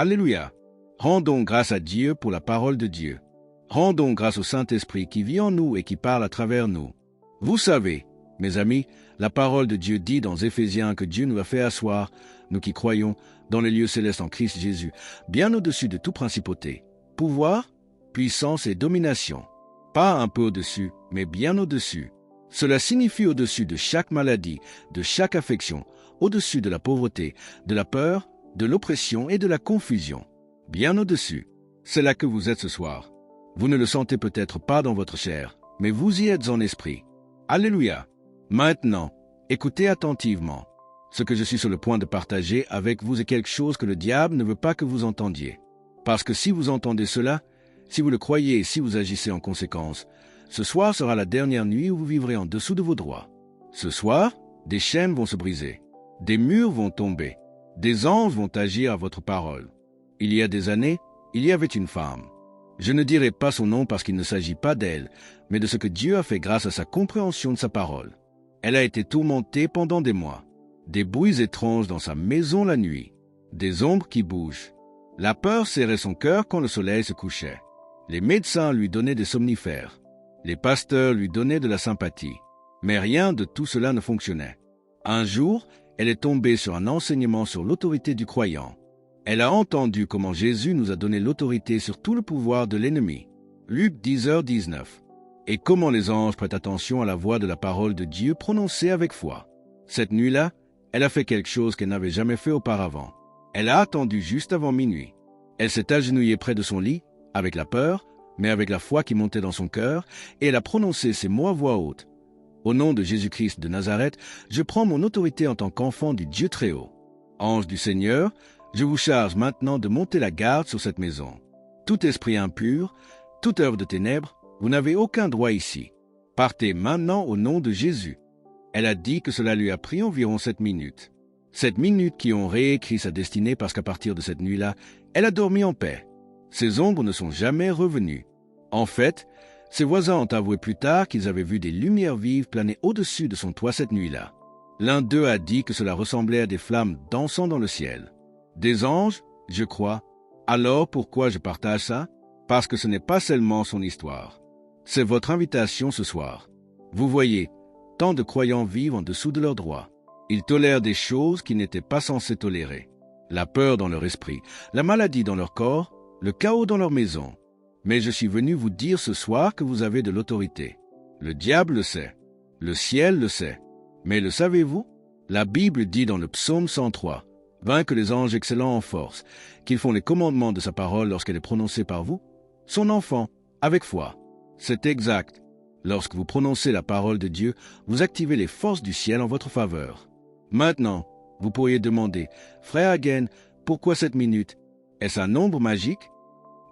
Alléluia. Rendons grâce à Dieu pour la parole de Dieu. Rendons grâce au Saint-Esprit qui vit en nous et qui parle à travers nous. Vous savez, mes amis, la parole de Dieu dit dans Éphésiens que Dieu nous a fait asseoir, nous qui croyons, dans les lieux célestes en Christ Jésus, bien au-dessus de toute principauté, pouvoir, puissance et domination. Pas un peu au-dessus, mais bien au-dessus. Cela signifie au-dessus de chaque maladie, de chaque affection, au-dessus de la pauvreté, de la peur, de l'oppression et de la confusion. Bien au-dessus. C'est là que vous êtes ce soir. Vous ne le sentez peut-être pas dans votre chair, mais vous y êtes en esprit. Alléluia. Maintenant, écoutez attentivement. Ce que je suis sur le point de partager avec vous est quelque chose que le diable ne veut pas que vous entendiez. Parce que si vous entendez cela, si vous le croyez et si vous agissez en conséquence, ce soir sera la dernière nuit où vous vivrez en dessous de vos droits. Ce soir, des chaînes vont se briser, des murs vont tomber, des anges vont agir à votre parole. Il y a des années, il y avait une femme. Je ne dirai pas son nom parce qu'il ne s'agit pas d'elle, mais de ce que Dieu a fait grâce à sa compréhension de sa parole. Elle a été tourmentée pendant des mois. Des bruits étranges dans sa maison la nuit, des ombres qui bougent. La peur serrait son cœur quand le soleil se couchait. Les médecins lui donnaient des somnifères. Les pasteurs lui donnaient de la sympathie. Mais rien de tout cela ne fonctionnait. Un jour, elle est tombée sur un enseignement sur l'autorité du croyant. Elle a entendu comment Jésus nous a donné l'autorité sur tout le pouvoir de l'ennemi. Luc 10h19. Et comment les anges prêtent attention à la voix de la parole de Dieu prononcée avec foi. Cette nuit-là, elle a fait quelque chose qu'elle n'avait jamais fait auparavant. Elle a attendu juste avant minuit. Elle s'est agenouillée près de son lit, avec la peur, mais avec la foi qui montait dans son cœur, et elle a prononcé ces mots à voix haute. Au nom de Jésus-Christ de Nazareth, je prends mon autorité en tant qu'enfant du Dieu Très-Haut. Ange du Seigneur, je vous charge maintenant de monter la garde sur cette maison. Tout esprit impur, toute œuvre de ténèbres, vous n'avez aucun droit ici. Partez maintenant au nom de Jésus. Elle a dit que cela lui a pris environ 7 minutes. 7 minutes qui ont réécrit sa destinée parce qu'à partir de cette nuit-là, elle a dormi en paix. Ses ombres ne sont jamais revenues. En fait, ses voisins ont avoué plus tard qu'ils avaient vu des lumières vives planer au-dessus de son toit cette nuit-là. L'un d'eux a dit que cela ressemblait à des flammes dansant dans le ciel. Des anges, je crois. Alors pourquoi je partage ça? Parce que ce n'est pas seulement son histoire. C'est votre invitation ce soir. Vous voyez, tant de croyants vivent en dessous de leurs droits. Ils tolèrent des choses qu'ils n'étaient pas censés tolérer. La peur dans leur esprit, la maladie dans leur corps, le chaos dans leur maison. Mais je suis venu vous dire ce soir que vous avez de l'autorité. Le diable le sait. Le ciel le sait. Mais le savez-vous? La Bible dit dans le psaume 103, « Vainquent les anges excellents en force, qu'ils font les commandements de sa parole lorsqu'elle est prononcée par vous. Son enfant, avec foi. » C'est exact. Lorsque vous prononcez la parole de Dieu, vous activez les forces du ciel en votre faveur. Maintenant, vous pourriez demander, « Frère Hagen, pourquoi 7 minutes? Est-ce un nombre magique? »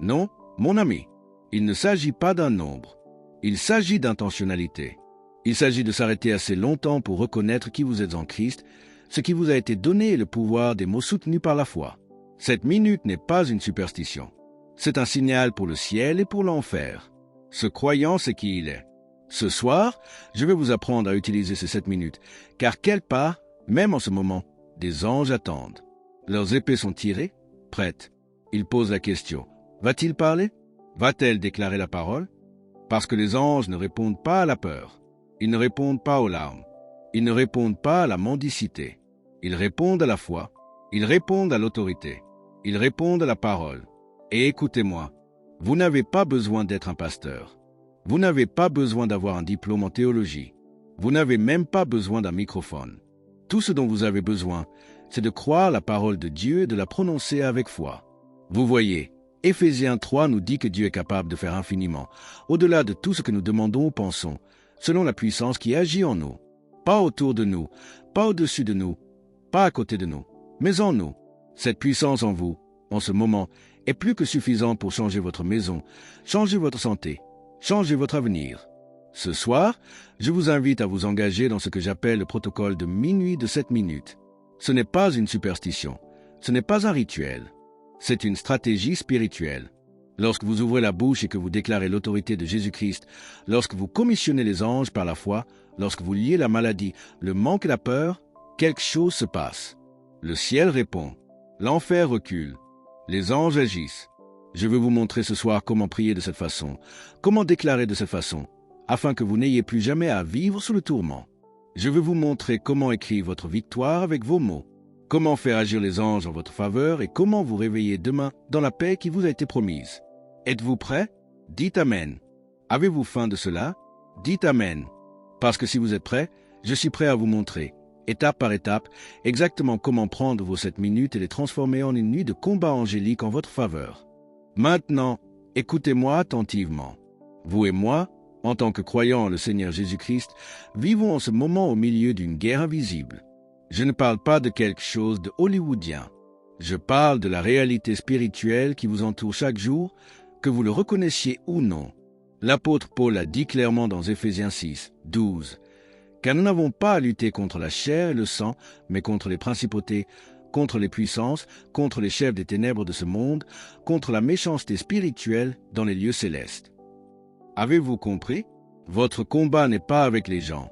Non, mon ami. Il ne s'agit pas d'un nombre. Il s'agit d'intentionnalité. Il s'agit de s'arrêter assez longtemps pour reconnaître qui vous êtes en Christ, ce qui vous a été donné et le pouvoir des mots soutenus par la foi. 7 minutes n'est pas une superstition. C'est un signal pour le ciel et pour l'enfer. Ce croyant sait qui il est. Ce soir, je vais vous apprendre à utiliser ces 7 minutes, car quelque part, même en ce moment, des anges attendent. Leurs épées sont tirées, prêtes. Ils posent la question, va-t-il parler? Va-t-elle déclarer la parole? Parce que les anges ne répondent pas à la peur. Ils ne répondent pas aux larmes. Ils ne répondent pas à la mendicité. Ils répondent à la foi. Ils répondent à l'autorité. Ils répondent à la parole. Et écoutez-moi, vous n'avez pas besoin d'être un pasteur. Vous n'avez pas besoin d'avoir un diplôme en théologie. Vous n'avez même pas besoin d'un microphone. Tout ce dont vous avez besoin, c'est de croire la parole de Dieu et de la prononcer avec foi. Vous voyez, Éphésiens 3 nous dit que Dieu est capable de faire infiniment, au-delà de tout ce que nous demandons ou pensons, selon la puissance qui agit en nous. Pas autour de nous, pas au-dessus de nous, pas à côté de nous, mais en nous. Cette puissance en vous, en ce moment, est plus que suffisante pour changer votre maison, changer votre santé, changer votre avenir. Ce soir, je vous invite à vous engager dans ce que j'appelle le protocole de minuit de 7 minutes. Ce n'est pas une superstition, ce n'est pas un rituel, c'est une stratégie spirituelle. Lorsque vous ouvrez la bouche et que vous déclarez l'autorité de Jésus-Christ, lorsque vous commissionnez les anges par la foi, lorsque vous liez la maladie, le manque et la peur, quelque chose se passe. Le ciel répond, l'enfer recule, Les anges agissent. Je veux vous montrer ce soir comment prier de cette façon, comment déclarer de cette façon, afin que vous n'ayez plus jamais à vivre sous le tourment. Je veux vous montrer comment écrire votre victoire avec vos mots, comment faire agir les anges en votre faveur et comment vous réveiller demain dans la paix qui vous a été promise. Êtes-vous prêts? Dites Amen. Avez-vous faim de cela? Dites Amen. Parce que si vous êtes prêts, je suis prêt à vous montrer, étape par étape, exactement comment prendre vos 7 minutes et les transformer en une nuit de combat angélique en votre faveur. Maintenant, écoutez-moi attentivement. Vous et moi, en tant que croyants en le Seigneur Jésus-Christ, vivons en ce moment au milieu d'une guerre invisible. Je ne parle pas de quelque chose de hollywoodien. Je parle de la réalité spirituelle qui vous entoure chaque jour, que vous le reconnaissiez ou non. L'apôtre Paul a dit clairement dans Éphésiens 6, 12, « Car nous n'avons pas à lutter contre la chair et le sang, mais contre les principautés, contre les puissances, contre les chefs des ténèbres de ce monde, contre la méchanceté spirituelle dans les lieux célestes. » Avez-vous compris? Votre combat n'est pas avec les gens,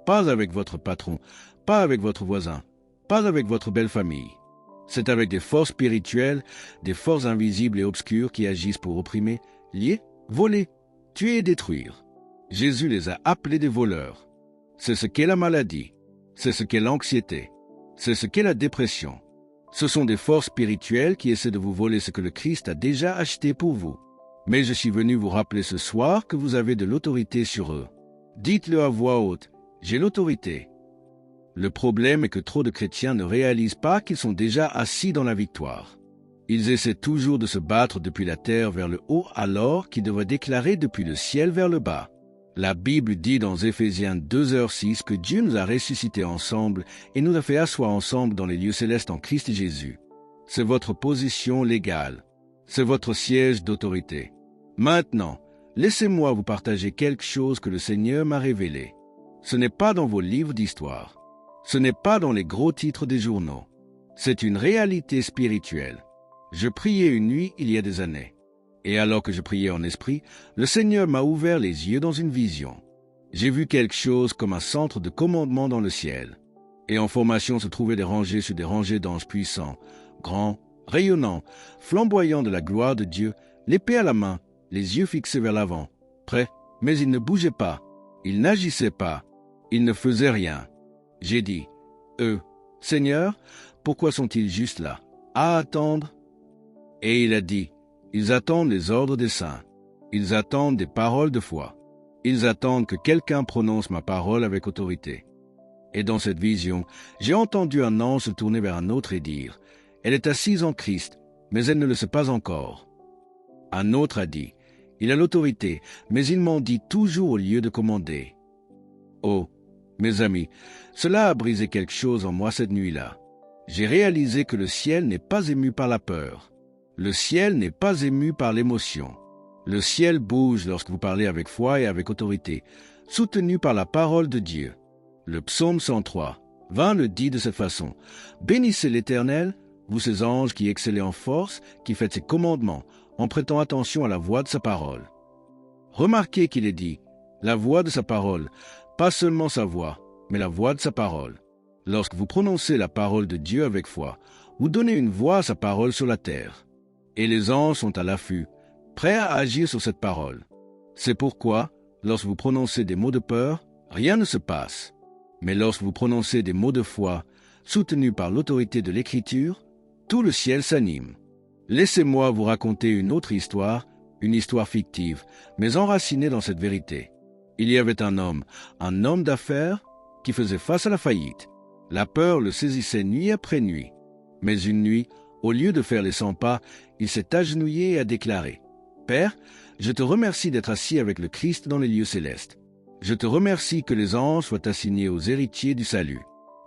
pas avec votre patron, pas avec votre voisin, pas avec votre belle famille. C'est avec des forces spirituelles, des forces invisibles et obscures qui agissent pour opprimer, lier, voler, tuer et détruire. Jésus les a appelés des voleurs. C'est ce qu'est la maladie, c'est ce qu'est l'anxiété, c'est ce qu'est la dépression. Ce sont des forces spirituelles qui essaient de vous voler ce que le Christ a déjà acheté pour vous. Mais je suis venu vous rappeler ce soir que vous avez de l'autorité sur eux. Dites-le à voix haute, j'ai l'autorité. Le problème est que trop de chrétiens ne réalisent pas qu'ils sont déjà assis dans la victoire. Ils essaient toujours de se battre depuis la terre vers le haut alors qu'ils devraient déclarer depuis le ciel vers le bas. La Bible dit dans Éphésiens 2h6 que Dieu nous a ressuscités ensemble et nous a fait asseoir ensemble dans les lieux célestes en Christ Jésus. C'est votre position légale. C'est votre siège d'autorité. Maintenant, laissez-moi vous partager quelque chose que le Seigneur m'a révélé. Ce n'est pas dans vos livres d'histoire. Ce n'est pas dans les gros titres des journaux. C'est une réalité spirituelle. Je priais une nuit il y a des années. Et alors que je priais en esprit, le Seigneur m'a ouvert les yeux dans une vision. J'ai vu quelque chose comme un centre de commandement dans le ciel. Et en formation se trouvaient des rangées sur des rangées d'anges puissants, grands, rayonnants, flamboyants de la gloire de Dieu, l'épée à la main, les yeux fixés vers l'avant, prêts, mais ils ne bougeaient pas, ils n'agissaient pas, ils ne faisaient rien. J'ai dit, Seigneur, pourquoi sont-ils juste là, à attendre? Et il a dit, ils attendent les ordres des saints, ils attendent des paroles de foi, ils attendent que quelqu'un prononce ma parole avec autorité. Et dans cette vision, j'ai entendu un ange se tourner vers un autre et dire, elle est assise en Christ, mais elle ne le sait pas encore. Un autre a dit, il a l'autorité, mais il m'en dit toujours au lieu de commander. Oh, mes amis, cela a brisé quelque chose en moi cette nuit-là. J'ai réalisé que le ciel n'est pas ému par la peur. Le ciel n'est pas ému par l'émotion. Le ciel bouge lorsque vous parlez avec foi et avec autorité, soutenu par la parole de Dieu. Le psaume 103, 20 le dit de cette façon. Bénissez l'Éternel, vous ses anges qui excellez en force, qui faites ses commandements, en prêtant attention à la voix de sa parole. Remarquez qu'il est dit, la voix de sa parole, pas seulement sa voix, mais la voix de sa parole. Lorsque vous prononcez la parole de Dieu avec foi, vous donnez une voix à sa parole sur la terre. Et les anges sont à l'affût, prêts à agir sur cette parole. C'est pourquoi, lorsque vous prononcez des mots de peur, rien ne se passe. Mais lorsque vous prononcez des mots de foi, soutenus par l'autorité de l'Écriture, tout le ciel s'anime. Laissez-moi vous raconter une autre histoire, une histoire fictive, mais enracinée dans cette vérité. Il y avait un homme d'affaires, qui faisait face à la faillite. La peur le saisissait nuit après nuit. Mais une nuit, au lieu de faire les 100 pas, il s'est agenouillé et a déclaré, « Père, je te remercie d'être assis avec le Christ dans les lieux célestes. Je te remercie que les anges soient assignés aux héritiers du salut.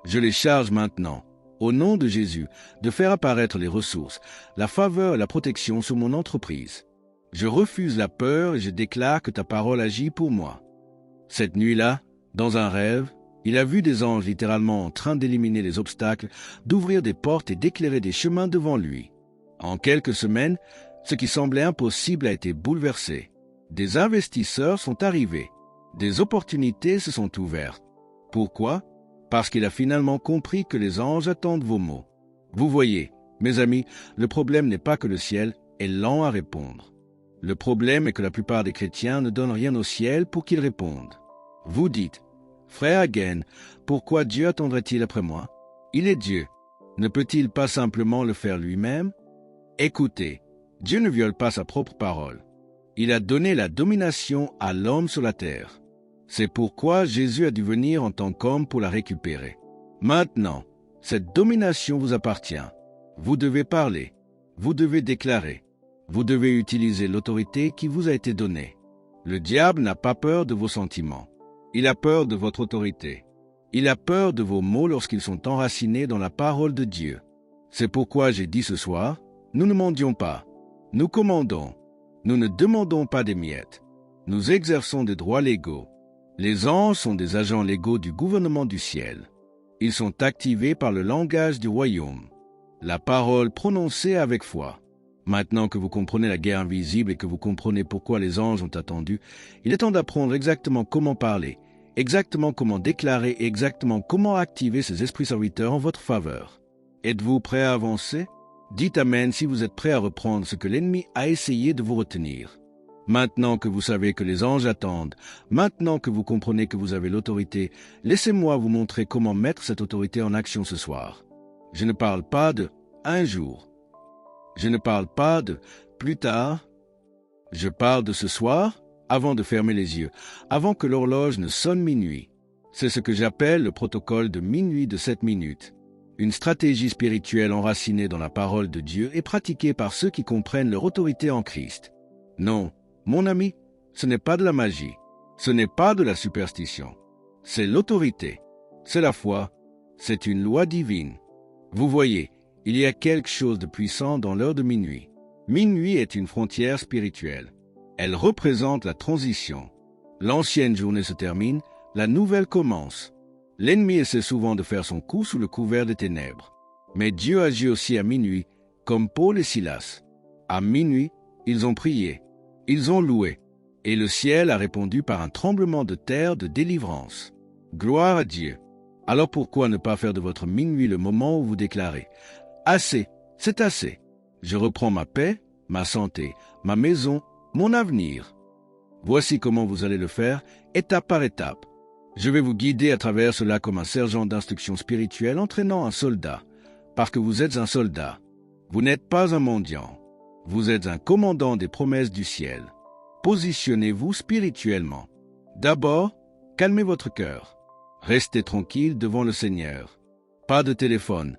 Je les charge maintenant, au nom de Jésus, de faire apparaître les ressources, la faveur et la protection sur mon entreprise. Je refuse la peur et je déclare que ta parole agit pour moi. » Cette nuit-là, dans un rêve, il a vu des anges littéralement en train d'éliminer les obstacles, d'ouvrir des portes et d'éclairer des chemins devant lui. En quelques semaines, ce qui semblait impossible a été bouleversé. Des investisseurs sont arrivés. Des opportunités se sont ouvertes. Pourquoi? Parce qu'il a finalement compris que les anges attendent vos mots. Vous voyez, Mes amis, le problème n'est pas que le ciel est lent à répondre. Le problème est que la plupart des chrétiens ne donnent rien au ciel pour qu'il réponde. Vous dites, « Frère Hagen, pourquoi Dieu attendrait-il après moi? Il est Dieu. Ne peut-il pas simplement le faire lui-même? » Écoutez, Dieu ne viole pas sa propre parole. Il a donné la domination à l'homme sur la terre. C'est pourquoi Jésus a dû venir en tant qu'homme pour la récupérer. Maintenant, cette domination vous appartient. Vous devez parler, vous devez déclarer, vous devez utiliser l'autorité qui vous a été donnée. Le diable n'a pas peur de vos sentiments. Il a peur de votre autorité. Il a peur de vos mots lorsqu'ils sont enracinés dans la parole de Dieu. C'est pourquoi j'ai dit ce soir, nous ne mendions pas, nous commandons, nous ne demandons pas des miettes, nous exerçons des droits légaux. Les anges sont des agents légaux du gouvernement du ciel. Ils sont activés par le langage du royaume, la parole prononcée avec foi. Maintenant que vous comprenez la guerre invisible et que vous comprenez pourquoi les anges ont attendu, il est temps d'apprendre exactement comment parler, exactement comment déclarer et exactement comment activer ces esprits serviteurs en votre faveur. Êtes-vous prêt à avancer? Dites Amen si vous êtes prêt à reprendre ce que l'ennemi a essayé de vous retenir. Maintenant que vous savez que les anges attendent, maintenant que vous comprenez que vous avez l'autorité, laissez-moi vous montrer comment mettre cette autorité en action ce soir. Je ne parle pas de « un jour ». Je ne parle pas de « plus tard ». Je parle de ce soir, avant de fermer les yeux, avant que l'horloge ne sonne minuit. C'est ce que j'appelle le protocole de minuit de 7 minutes. Une stratégie spirituelle enracinée dans la parole de Dieu et pratiquée par ceux qui comprennent leur autorité en Christ. Non, mon ami, ce n'est pas de la magie, ce n'est pas de la superstition. C'est l'autorité, c'est la foi, c'est une loi divine. Vous voyez, il y a quelque chose de puissant dans l'heure de minuit. Minuit est une frontière spirituelle. Elle représente la transition. L'ancienne journée se termine, la nouvelle commence. L'ennemi essaie souvent de faire son coup sous le couvert des ténèbres. Mais Dieu agit aussi à minuit, comme Paul et Silas. À minuit, ils ont prié, ils ont loué, et le ciel a répondu par un tremblement de terre de délivrance. Gloire à Dieu. Alors pourquoi ne pas faire de votre minuit le moment où vous déclarez « Assez, c'est assez. Je reprends ma paix, ma santé, ma maison, mon avenir. » Voici comment vous allez le faire, étape par étape. Je vais vous guider à travers cela comme un sergent d'instruction spirituelle entraînant un soldat, parce que vous êtes un soldat. Vous n'êtes pas un mendiant. Vous êtes un commandant des promesses du ciel. Positionnez-vous spirituellement. D'abord, calmez votre cœur. Restez tranquille devant le Seigneur. Pas de téléphone,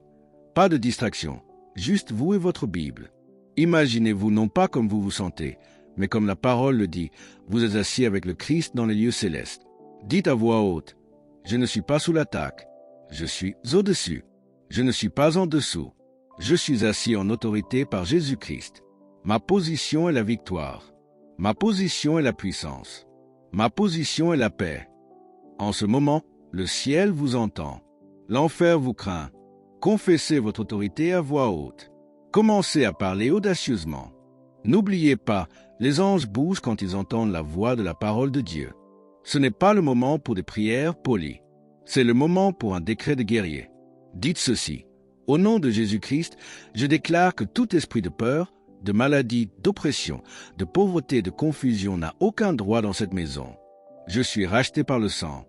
pas de distraction, juste vous et votre Bible. Imaginez-vous non pas comme vous vous sentez, mais comme la parole le dit, vous êtes assis avec le Christ dans les lieux célestes. Dites à voix haute, « Je ne suis pas sous l'attaque, je suis au-dessus. Je ne suis pas en dessous. Je suis assis en autorité par Jésus-Christ. Ma position est la victoire. Ma position est la puissance. Ma position est la paix. » En ce moment, le ciel vous entend. L'enfer vous craint. Confessez votre autorité à voix haute. Commencez à parler audacieusement. N'oubliez pas, les anges bougent quand ils entendent la voix de la parole de Dieu. Ce n'est pas le moment pour des prières polies. C'est le moment pour un décret de guerrier. Dites ceci. Au nom de Jésus-Christ, je déclare que tout esprit de peur, de maladie, d'oppression, de pauvreté, de confusion n'a aucun droit dans cette maison. Je suis racheté par le sang.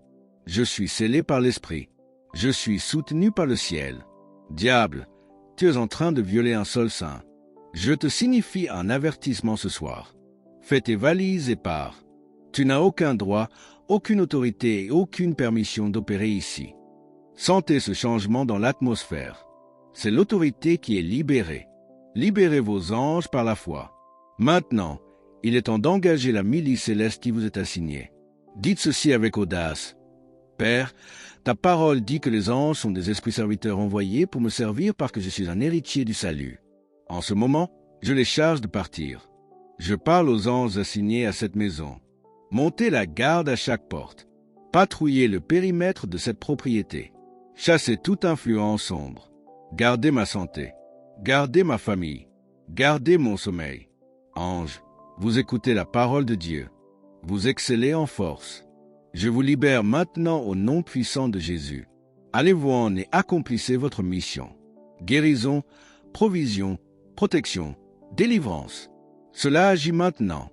Je suis scellé par l'Esprit. Je suis soutenu par le ciel. Diable, tu es en train de violer un sol saint. Je te signifie un avertissement ce soir. Fais tes valises et pars. Tu n'as aucun droit, aucune autorité et aucune permission d'opérer ici. Sentez ce changement dans l'atmosphère. C'est l'autorité qui est libérée. Libérez vos anges par la foi. Maintenant, il est temps d'engager la milice céleste qui vous est assignée. Dites ceci avec audace. Père, ta parole dit que les anges sont des esprits serviteurs envoyés pour me servir parce que je suis un héritier du salut. En ce moment, je les charge de partir. Je parle aux anges assignés à cette maison. Montez la garde à chaque porte. Patrouillez le périmètre de cette propriété. Chassez toute influence sombre. Gardez ma santé. Gardez ma famille. Gardez mon sommeil. Anges, vous écoutez la parole de Dieu. Vous excellez en force. Je vous libère maintenant au nom puissant de Jésus. Allez-vous-en et accomplissez votre mission. Guérison, provision, protection, délivrance. Cela agit maintenant.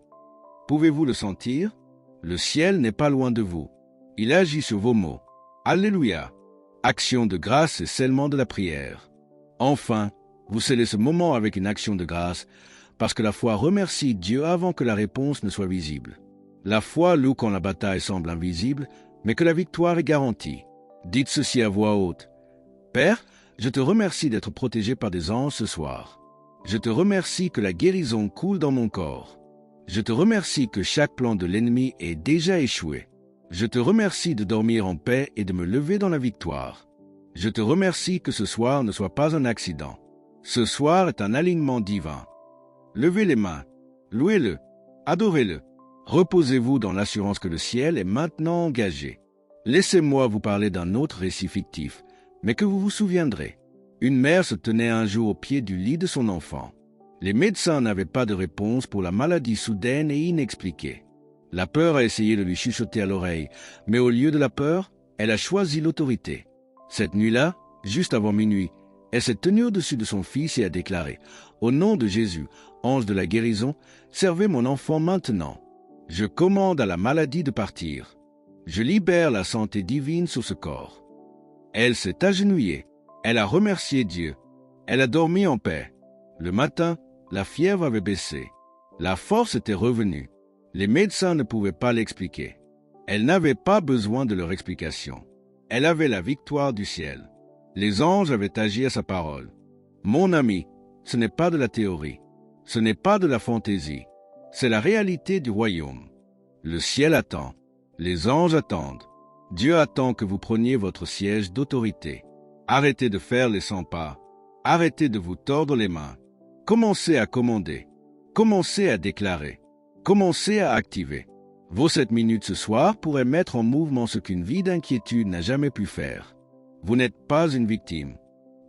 Pouvez-vous le sentir? Le ciel n'est pas loin de vous. Il agit sur vos mots. Alléluia! Action de grâce et scellement de la prière. Enfin, vous scellez ce moment avec une action de grâce, parce que la foi remercie Dieu avant que la réponse ne soit visible. La foi loue quand la bataille semble invisible, mais que la victoire est garantie. Dites ceci à voix haute. Père, je te remercie d'être protégé par des anges ce soir. Je te remercie que la guérison coule dans mon corps. Je te remercie que chaque plan de l'ennemi ait déjà échoué. Je te remercie de dormir en paix et de me lever dans la victoire. Je te remercie que ce soir ne soit pas un accident. Ce soir est un alignement divin. Levez les mains, louez-le, adorez-le. Reposez-vous dans l'assurance que le ciel est maintenant engagé. Laissez-moi vous parler d'un autre récit fictif, mais que vous vous souviendrez. Une mère se tenait un jour au pied du lit de son enfant. Les médecins n'avaient pas de réponse pour la maladie soudaine et inexpliquée. La peur a essayé de lui chuchoter à l'oreille, mais au lieu de la peur, elle a choisi l'autorité. Cette nuit-là, juste avant minuit, elle s'est tenue au-dessus de son fils et a déclaré « Au nom de Jésus, ange de la guérison, servez mon enfant maintenant. Je commande à la maladie de partir. Je libère la santé divine sur ce corps. » Elle s'est agenouillée. Elle a remercié Dieu. Elle a dormi en paix. Le matin, la fièvre avait baissé. La force était revenue. Les médecins ne pouvaient pas l'expliquer. Elle n'avait pas besoin de leur explication. Elle avait la victoire du ciel. Les anges avaient agi à sa parole. Mon ami, ce n'est pas de la théorie. Ce n'est pas de la fantaisie. C'est la réalité du royaume. Le ciel attend. Les anges attendent. Dieu attend que vous preniez votre siège d'autorité. Arrêtez de faire les 100 pas. Arrêtez de vous tordre les mains. Commencez à commander. Commencez à déclarer. Commencez à activer. Vos 7 minutes ce soir pourraient mettre en mouvement ce qu'une vie d'inquiétude n'a jamais pu faire. Vous n'êtes pas une victime.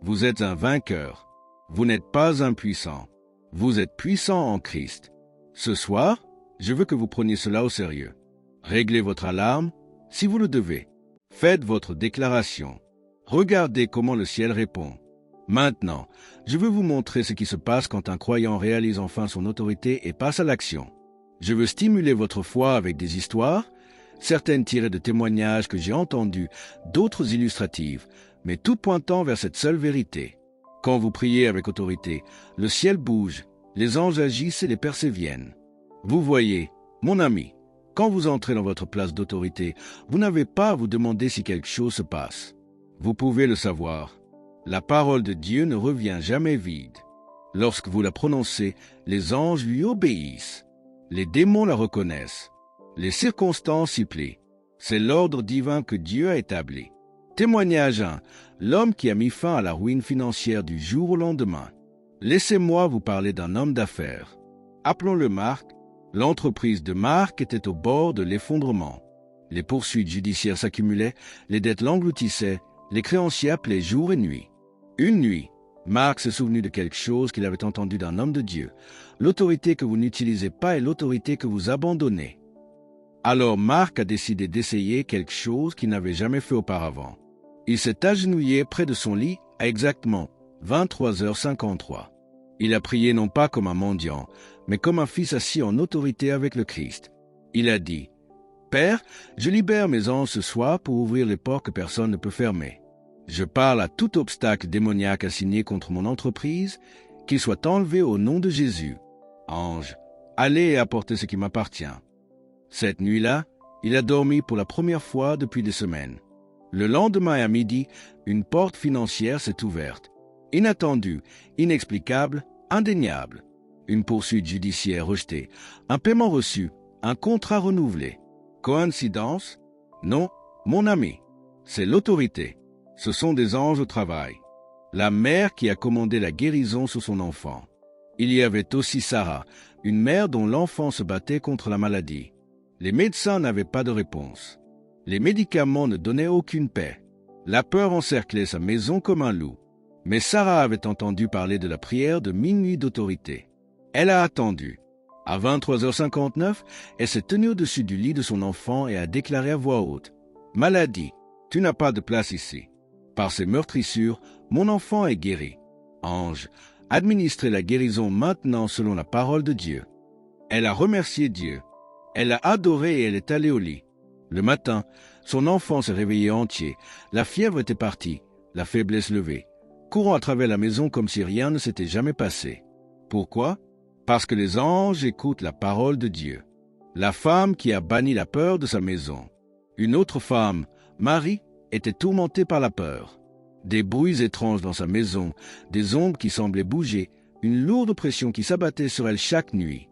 Vous êtes un vainqueur. Vous n'êtes pas impuissant. Vous êtes puissant en Christ. Ce soir, je veux que vous preniez cela au sérieux. Réglez votre alarme, si vous le devez. Faites votre déclaration. Regardez comment le ciel répond. Maintenant, je veux vous montrer ce qui se passe quand un croyant réalise enfin son autorité et passe à l'action. Je veux stimuler votre foi avec des histoires, certaines tirées de témoignages que j'ai entendus, d'autres illustratives, mais toutes pointant vers cette seule vérité. Quand vous priez avec autorité, le ciel bouge, les anges agissent et les percées viennent. Vous voyez, mon ami, quand vous entrez dans votre place d'autorité, vous n'avez pas à vous demander si quelque chose se passe. Vous pouvez le savoir. La parole de Dieu ne revient jamais vide. Lorsque vous la prononcez, les anges lui obéissent. Les démons la reconnaissent. Les circonstances s'y plient. C'est l'ordre divin que Dieu a établi. Témoignage 1. L'homme qui a mis fin à la ruine financière du jour au lendemain. Laissez-moi vous parler d'un homme d'affaires. Appelons-le Marc. L'entreprise de Marc était au bord de l'effondrement. Les poursuites judiciaires s'accumulaient, les dettes l'engloutissaient, les créanciers appelaient jour et nuit. Une nuit, Marc s'est souvenu de quelque chose qu'il avait entendu d'un homme de Dieu. L'autorité que vous n'utilisez pas est l'autorité que vous abandonnez. Alors Marc a décidé d'essayer quelque chose qu'il n'avait jamais fait auparavant. Il s'est agenouillé près de son lit à exactement 23h53. Il a prié non pas comme un mendiant, mais comme un fils assis en autorité avec le Christ. Il a dit, « Père, je libère mes anges ce soir pour ouvrir les portes que personne ne peut fermer. Je parle à tout obstacle démoniaque assigné contre mon entreprise, qu'il soit enlevé au nom de Jésus. Ange, allez et apportez ce qui m'appartient. » Cette nuit-là, il a dormi pour la première fois depuis des semaines. Le lendemain à midi, une porte financière s'est ouverte. Inattendue, inexplicable, indéniable. Une poursuite judiciaire rejetée, un paiement reçu, un contrat renouvelé. Coïncidence? Non, mon ami. C'est l'autorité. Ce sont des anges au travail. La mère qui a commandé la guérison sur son enfant. Il y avait aussi Sarah, une mère dont l'enfant se battait contre la maladie. Les médecins n'avaient pas de réponse. Les médicaments ne donnaient aucune paix. La peur encerclait sa maison comme un loup. Mais Sarah avait entendu parler de la prière de minuit d'autorité. Elle a attendu. À 23h59, elle s'est tenue au-dessus du lit de son enfant et a déclaré à voix haute, « Maladie, tu n'as pas de place ici. Par ces meurtrissures, mon enfant est guéri. Ange, administrer la guérison maintenant selon la parole de Dieu. Elle a remercié Dieu. Elle a adoré et elle est allée au lit. Le matin, son enfant s'est réveillé entier. La fièvre était partie, la faiblesse levée, courant à travers la maison comme si rien ne s'était jamais passé. Pourquoi? Parce que les anges écoutent la parole de Dieu. La femme qui a banni la peur de sa maison. Une autre femme, Marie, était tourmentée par la peur. Des bruits étranges dans sa maison, des ombres qui semblaient bouger, une lourde pression qui s'abattait sur elle chaque nuit.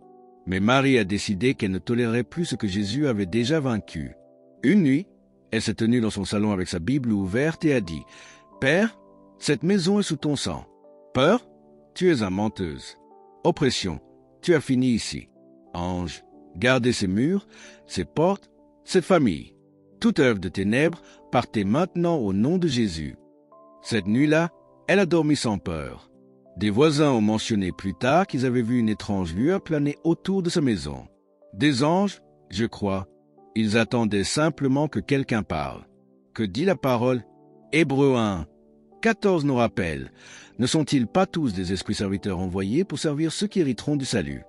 Mais Marie a décidé qu'elle ne tolérerait plus ce que Jésus avait déjà vaincu. Une nuit, elle s'est tenue dans son salon avec sa Bible ouverte et a dit « Père, cette maison est sous ton sang. Peur, tu es une menteuse. Oppression, tu as fini ici. Ange, gardez ces murs, ces portes, cette famille. Toute œuvre de ténèbres, partez maintenant au nom de Jésus. » Cette nuit-là, elle a dormi sans peur. Des voisins ont mentionné plus tard qu'ils avaient vu une étrange lueur planer autour de sa maison. Des anges, je crois. Ils attendaient simplement que quelqu'un parle. Que dit la parole? Hébreux 1, 14 nous rappelle. Ne sont-ils pas tous des esprits serviteurs envoyés pour servir ceux qui hériteront du salut?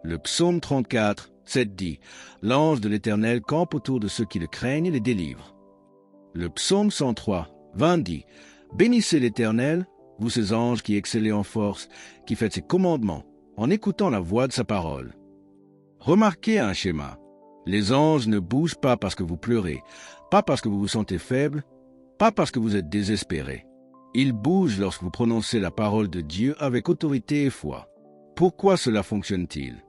Le psaume 34, 7 dit « L'ange de l'Éternel campe autour de ceux qui le craignent et les délivre. » Le psaume 103, 20 dit « Bénissez l'Éternel, vous ces anges qui excellez en force, qui faites ses commandements, en écoutant la voix de sa parole. » Remarquez un schéma. Les anges ne bougent pas parce que vous pleurez, pas parce que vous vous sentez faible, pas parce que vous êtes désespéré. Ils bougent lorsque vous prononcez la parole de Dieu avec autorité et foi. Pourquoi cela fonctionne-t-il?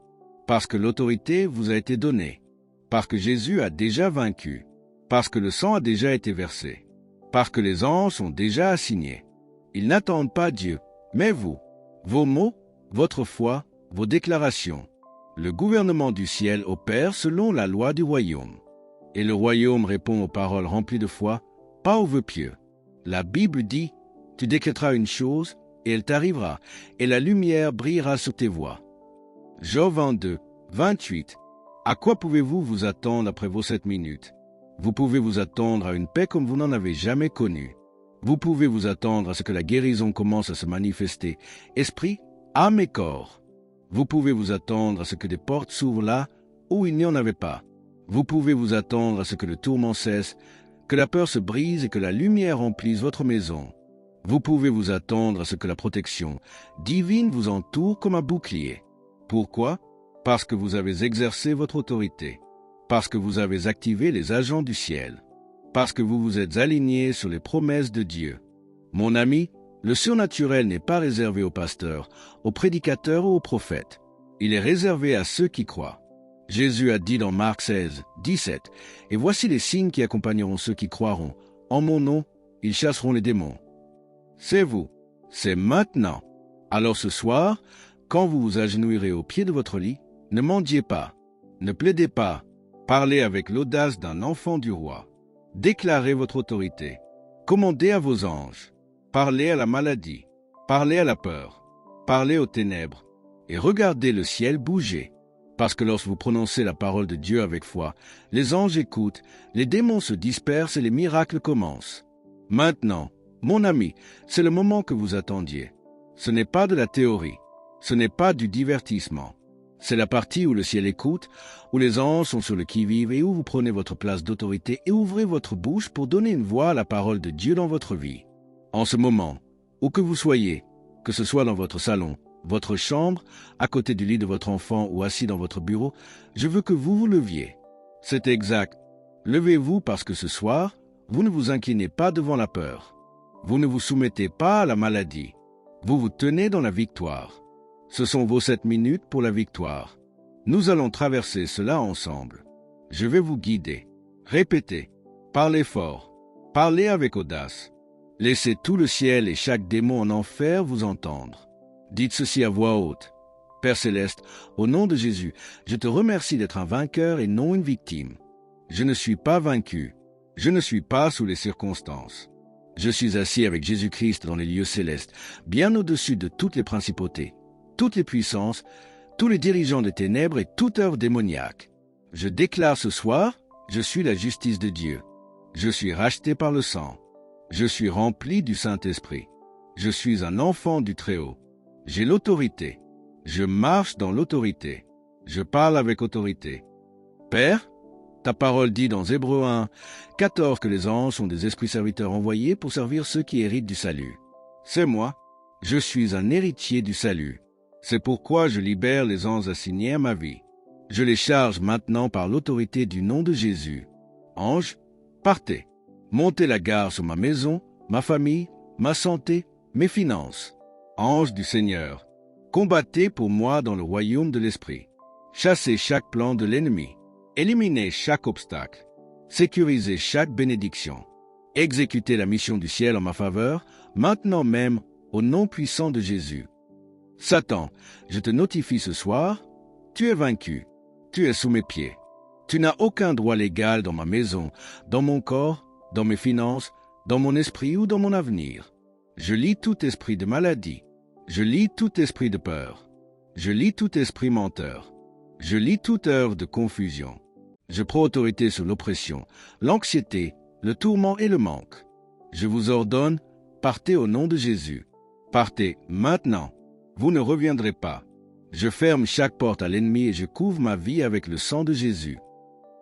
Parce que l'autorité vous a été donnée, parce que Jésus a déjà vaincu, parce que le sang a déjà été versé, parce que les anges sont déjà assignés. Ils n'attendent pas Dieu, mais vous, vos mots, votre foi, vos déclarations. Le gouvernement du ciel opère selon la loi du royaume. Et le royaume répond aux paroles remplies de foi, pas aux vœux pieux. La Bible dit, « Tu décréteras une chose, et elle t'arrivera, et la lumière brillera sur tes voies. » Job 22, 28. À quoi pouvez-vous vous attendre après vos 7 minutes? Vous pouvez vous attendre à une paix comme vous n'en avez jamais connue. Vous pouvez vous attendre à ce que la guérison commence à se manifester, esprit, âme et corps. Vous pouvez vous attendre à ce que des portes s'ouvrent là où il n'y en avait pas. Vous pouvez vous attendre à ce que le tourment cesse, que la peur se brise et que la lumière remplisse votre maison. Vous pouvez vous attendre à ce que la protection divine vous entoure comme un bouclier. Pourquoi? Parce que vous avez exercé votre autorité. Parce que vous avez activé les agents du ciel. Parce que vous vous êtes aligné sur les promesses de Dieu. Mon ami, le surnaturel n'est pas réservé aux pasteurs, aux prédicateurs ou aux prophètes. Il est réservé à ceux qui croient. Jésus a dit dans Marc 16, 17, « Et voici les signes qui accompagneront ceux qui croiront. En mon nom, ils chasseront les démons. » C'est vous. C'est maintenant. Alors ce soir, quand vous vous agenouillerez au pied de votre lit, ne mendiez pas, ne plaidez pas, parlez avec l'audace d'un enfant du roi. Déclarez votre autorité. Commandez à vos anges. Parlez à la maladie. Parlez à la peur. Parlez aux ténèbres. Et regardez le ciel bouger. Parce que lorsque vous prononcez la parole de Dieu avec foi, les anges écoutent, les démons se dispersent et les miracles commencent. Maintenant, mon ami, c'est le moment que vous attendiez. Ce n'est pas de la théorie. Ce n'est pas du divertissement. C'est la partie où le ciel écoute, où les anges sont sur le qui-vive et où vous prenez votre place d'autorité et ouvrez votre bouche pour donner une voix à la parole de Dieu dans votre vie. En ce moment, où que vous soyez, que ce soit dans votre salon, votre chambre, à côté du lit de votre enfant ou assis dans votre bureau, je veux que vous vous leviez. C'est exact. Levez-vous parce que ce soir, vous ne vous inclinez pas devant la peur. Vous ne vous soumettez pas à la maladie. Vous vous tenez dans la victoire. Ce sont vos 7 minutes pour la victoire. Nous allons traverser cela ensemble. Je vais vous guider. Répétez. Parlez fort. Parlez avec audace. Laissez tout le ciel et chaque démon en enfer vous entendre. Dites ceci à voix haute. Père Céleste, au nom de Jésus, je te remercie d'être un vainqueur et non une victime. Je ne suis pas vaincu. Je ne suis pas sous les circonstances. Je suis assis avec Jésus-Christ dans les lieux célestes, bien au-dessus de toutes les principautés, toutes les puissances, tous les dirigeants des ténèbres et toute œuvre démoniaque. Je déclare ce soir, je suis la justice de Dieu. Je suis racheté par le sang. Je suis rempli du Saint-Esprit. Je suis un enfant du Très-Haut. J'ai l'autorité. Je marche dans l'autorité. Je parle avec autorité. Père, ta parole dit dans Hébreux 1, 14 que les anges sont des esprits serviteurs envoyés pour servir ceux qui héritent du salut. C'est moi. Je suis un héritier du salut. C'est pourquoi je libère les anges assignés à ma vie. Je les charge maintenant par l'autorité du nom de Jésus. Anges, partez. Montez la garde sur ma maison, ma famille, ma santé, mes finances. Anges du Seigneur, combattez pour moi dans le royaume de l'Esprit. Chassez chaque plan de l'ennemi. Éliminez chaque obstacle. Sécurisez chaque bénédiction. Exécutez la mission du ciel en ma faveur, maintenant même, au nom puissant de Jésus. Satan, je te notifie ce soir, tu es vaincu. Tu es sous mes pieds. Tu n'as aucun droit légal dans ma maison, dans mon corps, dans mes finances, dans mon esprit ou dans mon avenir. Je lis tout esprit de maladie. Je lis tout esprit de peur. Je lis tout esprit menteur. Je lis toute œuvre de confusion. Je prends autorité sur l'oppression, l'anxiété, le tourment et le manque. Je vous ordonne, partez au nom de Jésus. Partez maintenant. Vous ne reviendrez pas. Je ferme chaque porte à l'ennemi et je couvre ma vie avec le sang de Jésus.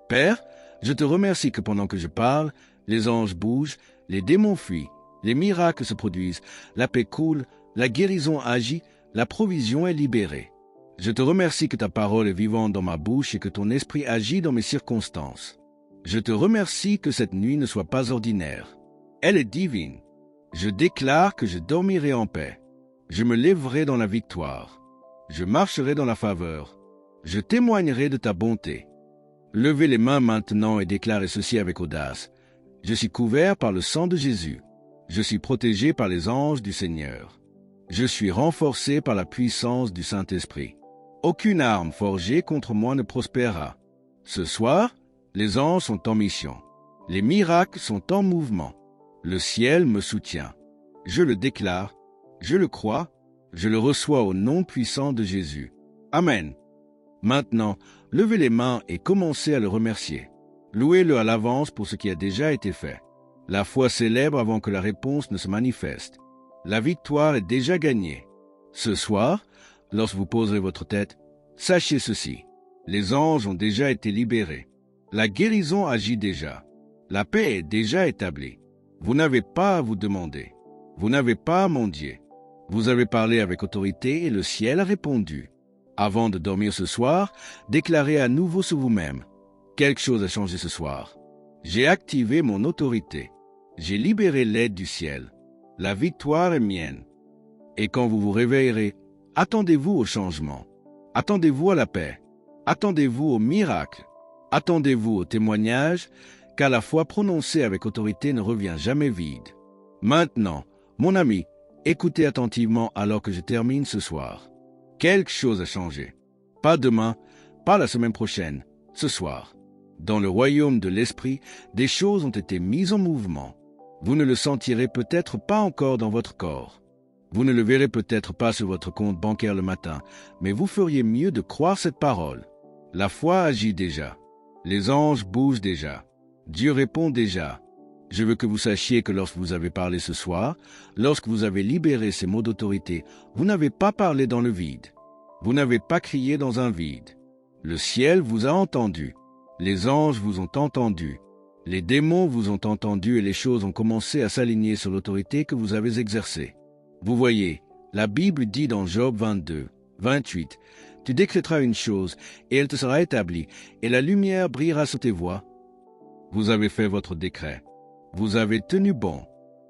Père, je te remercie que pendant que je parle, les anges bougent, les démons fuient, les miracles se produisent, la paix coule, la guérison agit, la provision est libérée. Je te remercie que ta parole est vivante dans ma bouche et que ton esprit agit dans mes circonstances. Je te remercie que cette nuit ne soit pas ordinaire. Elle est divine. Je déclare que je dormirai en paix. Je me lèverai dans la victoire. Je marcherai dans la faveur. Je témoignerai de ta bonté. Levez les mains maintenant et déclarez ceci avec audace. Je suis couvert par le sang de Jésus. Je suis protégé par les anges du Seigneur. Je suis renforcé par la puissance du Saint-Esprit. Aucune arme forgée contre moi ne prospérera. Ce soir, les anges sont en mission. Les miracles sont en mouvement. Le ciel me soutient. Je le déclare, je le crois, je le reçois au nom puissant de Jésus. Amen. Maintenant, levez les mains et commencez à le remercier. Louez-le à l'avance pour ce qui a déjà été fait. La foi célèbre avant que la réponse ne se manifeste. La victoire est déjà gagnée. Ce soir, lorsque vous poserez votre tête, sachez ceci. Les anges ont déjà été libérés. La guérison agit déjà. La paix est déjà établie. Vous n'avez pas à vous demander. Vous n'avez pas à mendier. Vous avez parlé avec autorité et le ciel a répondu. Avant de dormir ce soir, déclarez à nouveau sur vous-même. Quelque chose a changé ce soir. J'ai activé mon autorité. J'ai libéré l'aide du ciel. La victoire est mienne. Et quand vous vous réveillerez, attendez-vous au changement. Attendez-vous à la paix. Attendez-vous au miracle. Attendez-vous au témoignage, car la foi prononcée avec autorité ne revient jamais vide. Maintenant, mon ami, écoutez attentivement alors que je termine ce soir. Quelque chose a changé. Pas demain, pas la semaine prochaine, ce soir. Dans le royaume de l'esprit, des choses ont été mises en mouvement. Vous ne le sentirez peut-être pas encore dans votre corps. Vous ne le verrez peut-être pas sur votre compte bancaire le matin, mais vous feriez mieux de croire cette parole. La foi agit déjà. Les anges bougent déjà. Dieu répond déjà. Je veux que vous sachiez que lorsque vous avez parlé ce soir, lorsque vous avez libéré ces mots d'autorité, vous n'avez pas parlé dans le vide. Vous n'avez pas crié dans un vide. Le ciel vous a entendu. Les anges vous ont entendu. Les démons vous ont entendu et les choses ont commencé à s'aligner sur l'autorité que vous avez exercée. Vous voyez, la Bible dit dans Job 22, 28, « Tu décréteras une chose, et elle te sera établie, et la lumière brillera sur tes voies. » Vous avez fait votre décret. Vous avez tenu bon.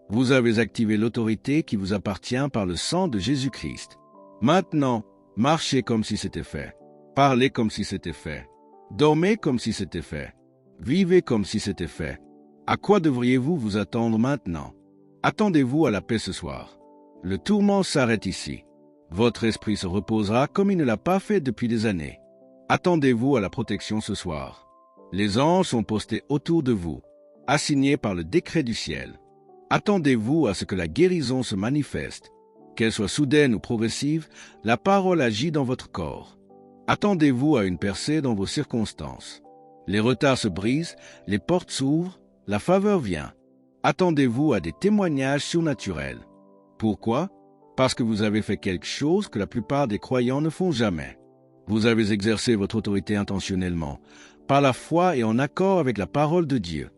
Vous avez activé l'autorité qui vous appartient par le sang de Jésus-Christ. Maintenant, marchez comme si c'était fait. Parlez comme si c'était fait. Dormez comme si c'était fait. Vivez comme si c'était fait. À quoi devriez-vous vous attendre maintenant? Attendez-vous à la paix ce soir. Le tourment s'arrête ici. Votre esprit se reposera comme il ne l'a pas fait depuis des années. Attendez-vous à la protection ce soir. Les anges sont postés autour de vous, assignés par le décret du ciel. Attendez-vous à ce que la guérison se manifeste. Qu'elle soit soudaine ou progressive, la parole agit dans votre corps. Attendez-vous à une percée dans vos circonstances. Les retards se brisent, les portes s'ouvrent, la faveur vient. Attendez-vous à des témoignages surnaturels. Pourquoi? Parce que vous avez fait quelque chose que la plupart des croyants ne font jamais. Vous avez exercé votre autorité intentionnellement, par la foi et en accord avec la parole de Dieu.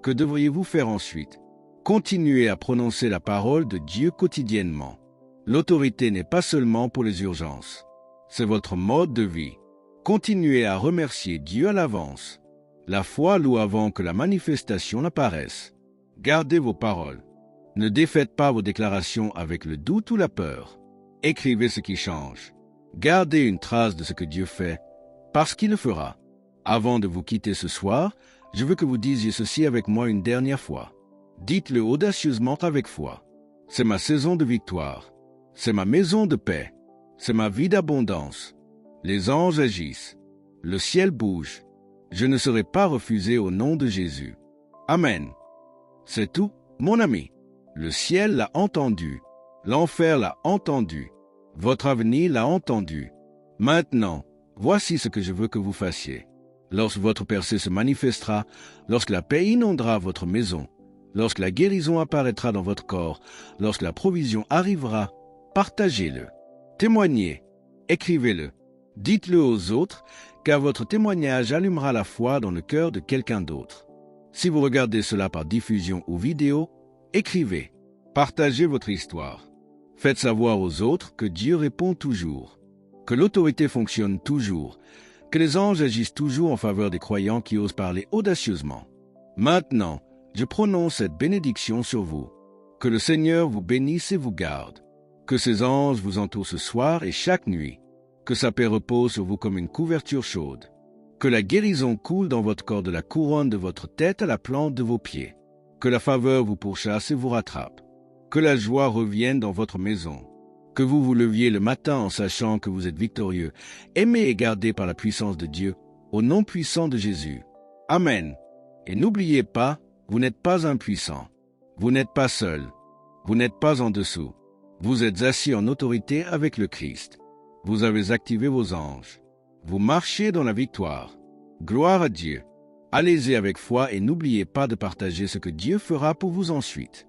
Que devriez-vous faire ensuite? Continuez à prononcer la parole de Dieu quotidiennement. L'autorité n'est pas seulement pour les urgences. C'est votre mode de vie. Continuez à remercier Dieu à l'avance. La foi loue avant que la manifestation n'apparaisse. Gardez vos paroles. Ne défaites pas vos déclarations avec le doute ou la peur. Écrivez ce qui change. Gardez une trace de ce que Dieu fait, parce qu'il le fera. Avant de vous quitter ce soir, je veux que vous disiez ceci avec moi une dernière fois. Dites-le audacieusement avec foi. C'est ma saison de victoire. C'est ma maison de paix. C'est ma vie d'abondance. Les anges agissent. Le ciel bouge. Je ne serai pas refusé au nom de Jésus. Amen. C'est tout, mon ami. Le ciel l'a entendu. L'enfer l'a entendu. Votre avenir l'a entendu. Maintenant, voici ce que je veux que vous fassiez. Lorsque votre percée se manifestera, lorsque la paix inondera votre maison, lorsque la guérison apparaîtra dans votre corps, lorsque la provision arrivera, partagez-le. Témoignez. Écrivez-le. Dites-le aux autres, car votre témoignage allumera la foi dans le cœur de quelqu'un d'autre. Si vous regardez cela par diffusion ou vidéo, écrivez. Partagez votre histoire. Faites savoir aux autres que Dieu répond toujours, que l'autorité fonctionne toujours, que les anges agissent toujours en faveur des croyants qui osent parler audacieusement. Maintenant, je prononce cette bénédiction sur vous. Que le Seigneur vous bénisse et vous garde. Que ses anges vous entourent ce soir et chaque nuit. Que sa paix repose sur vous comme une couverture chaude. Que la guérison coule dans votre corps de la couronne de votre tête à la plante de vos pieds. Que la faveur vous pourchasse et vous rattrape. Que la joie revienne dans votre maison. Que vous vous leviez le matin en sachant que vous êtes victorieux, aimé et gardé par la puissance de Dieu, au nom puissant de Jésus. Amen. Et n'oubliez pas, vous n'êtes pas impuissant. Vous n'êtes pas seul. Vous n'êtes pas en dessous. Vous êtes assis en autorité avec le Christ. Vous avez activé vos anges. Vous marchez dans la victoire. Gloire à Dieu. Allez-y avec foi et n'oubliez pas de partager ce que Dieu fera pour vous ensuite.